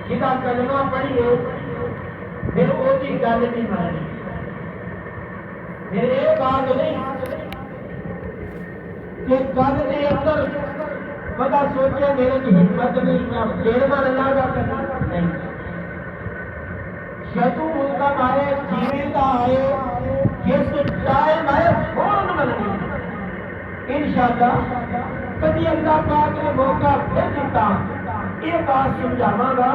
جہاں کلمہ پڑھیے پھر وہ گل نہیں ماننی، پھر یہ بات نہیں کہ گل کے اندر بندہ سوچے میرے کی ہمت نہیں میں پھر ماننا گا نہیں، جدو حکم آئے جیویں کا آئے جس ٹائم آئے فوراً مننی انشاءاللہ۔ کبھی اللہ پاک نے موقع پھر دیتا یہ بات سمجھاواں گا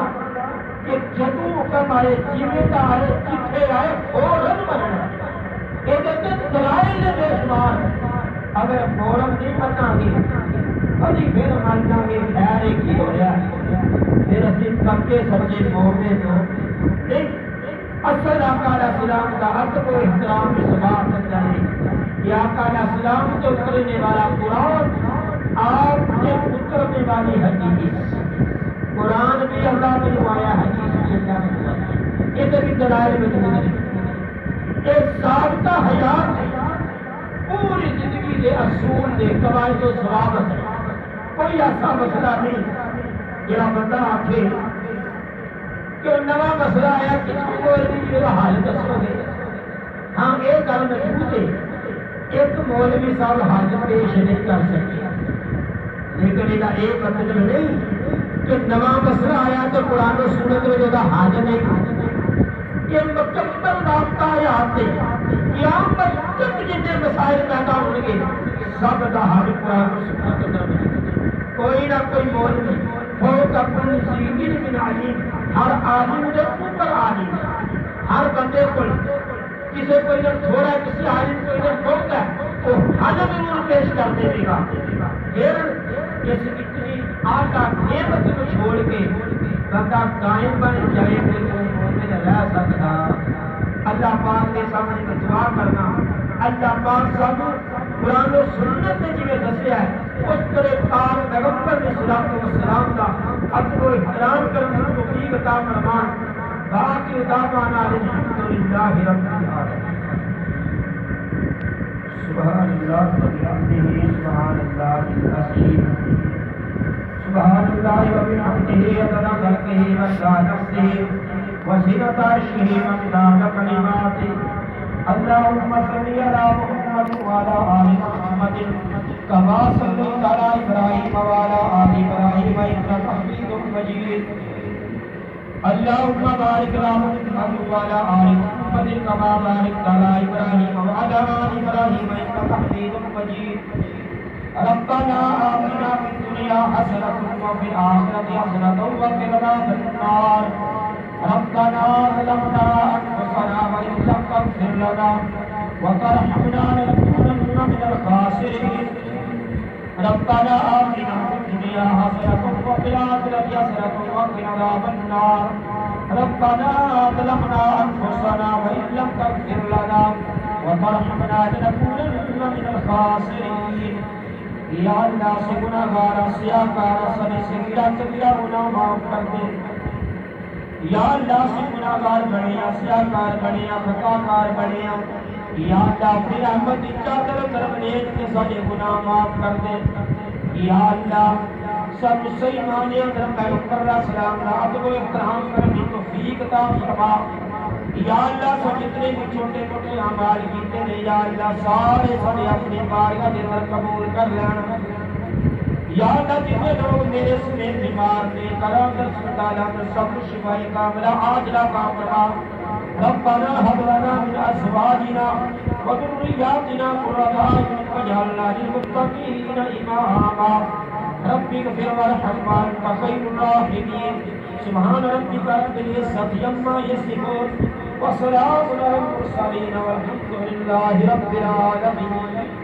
کہ جدو حکم آئے جیویں کا آئے جتھے آئے فوراً مننا، یہ دلائل بے شمار، اگر فوراً نہیں مننا گے کبھی پھر مننا گے خیر ایک ہی ہو رہا ہے، پھر اسی پکے سچے مومن نہیں۔ اصل آقا علیہ السلام کا ادب و احترام اس بات تک ہے کہ آقا علیہ السلام سے اترنے والا قرآن آپ سے اترنے والی حدیث، قرآن بھی اللہ نے نمایا، حدیث بھی اللہ نے نمایا، یہ بھی دلائل موجود ہے۔ یہ ضابطہ حیات ہے، پوری زندگی کے اصول کے قواعد و ضوابط ہے، کوئی ایسا مسئلہ نہیں جہاں بندہ آکھے کہ نوا مسئلہ آیا کہ کوئی حال دسو گے۔ ہاں یہ گل محفوظ ہے، ایک مولوی صاحب حل پیش نہیں کر سکے، لیکن یہ مطلب نہیں کہ نوا مسئلہ آیا تو قرآن و سنت میں وہ حل نہیں، یہ مکمل رابطہ حیات ہے، قیامت تک جتنے مسائل پیدا ہوں گے سب کا حل قرآن و سنت میں، کوئی نہ کوئی مولوی فوق اپنی سیدی من علیم، ہر عالم دے اوپر عالم، ہر بندے کو کسی کو ادھر تھوڑا ہے کسی عالم کو ادھر بہت ہے وہ حل ضرور پیش کر دے گا۔ پھر اس اتنی اعلیٰ نعمت کو چھوڑ کے بندہ قائم بن جائے کہ وہ مومن رہ سکتا، اللہ پاک کے سامنے دعا کرنا، اللہ پاک سب قرآن و سنت نے جنہیں دسیا ہے اس طرح پاک پیغمبر علیہ الصلوۃ والسلام کا ادب و احترام کرنے کو توفیق عطا فرمان۔ باقی دعوانا الحمدللہ رب العالمین۔ سبحان اللہ وبحمدہ، سبحان اللہ العظیم، سبحان اللہ وبحمدہ عدد خلقہ ورضا نفسہ وزنۃ عرشہ ومداد کلماتہ۔ اللہم صلی علی محمد وعلی آل محمد کما صلیت علی ابراہیم وعلی آل ابراہیم انک حمید مجید۔ اللہم بارک علی محمد وعلی آل محمد کما بارکت علی ابراہیم وعلی آل ابراہیم انک حمید مجید۔ ربنا آتنا فی الدنیا حسنۃ وفی الآخرۃ حسنۃ وقنا عذاب النار۔ ربنا ظلمنا انفسنا وان لم تغفر لنا وترحمنا لنكونن من الخاسرین۔ ربنا آتنا فی الدنیا حسنۃ وفی الآخرۃ حسنۃ وقنا عذاب النار۔ ربنا ظلمنا انفسنا وان لم تغفر لنا وترحمنا لنكونن من الخاسرین۔ یا اللہ سے گناہگار سیاہکار سب صغیرہ کبیرہ گناہ معاف کر دے، یا اللہ سے گناہگار بنیا سیاہکار بنیا خطاکار بنیا، یا اللہ اپنی رحمت کی چادر کرم نیت کے سارے گناہ معاف کر دے، یا اللہ سب صحیح معنی اندر پیغمبر علیہ السلام کا ادب و احترام کرنے کی توفیق عطا فرما۔ یا اللہ سب جتنے بھی چھوٹے موٹے اعمال کیتے ہیں یا اللہ سارے سارے اپنی بارگاہ کے اندر قبول کر لینا۔ یا اللہ جتنے لوگ میرے سمیت بیمار نے کرا کر سبتالا کر سب شفائی کاملہ عاجلہ کاملہ۔ ربنا هب لنا من ازواجنا وذرياتنا قرة اعين واجعلنا للمتقين اماما۔ رب اغفر وارحم وانت خير الراحمين۔ سبحان ربك رب العزة عما يصفون وسلام على المرسلين والحمد لله رب العالمين۔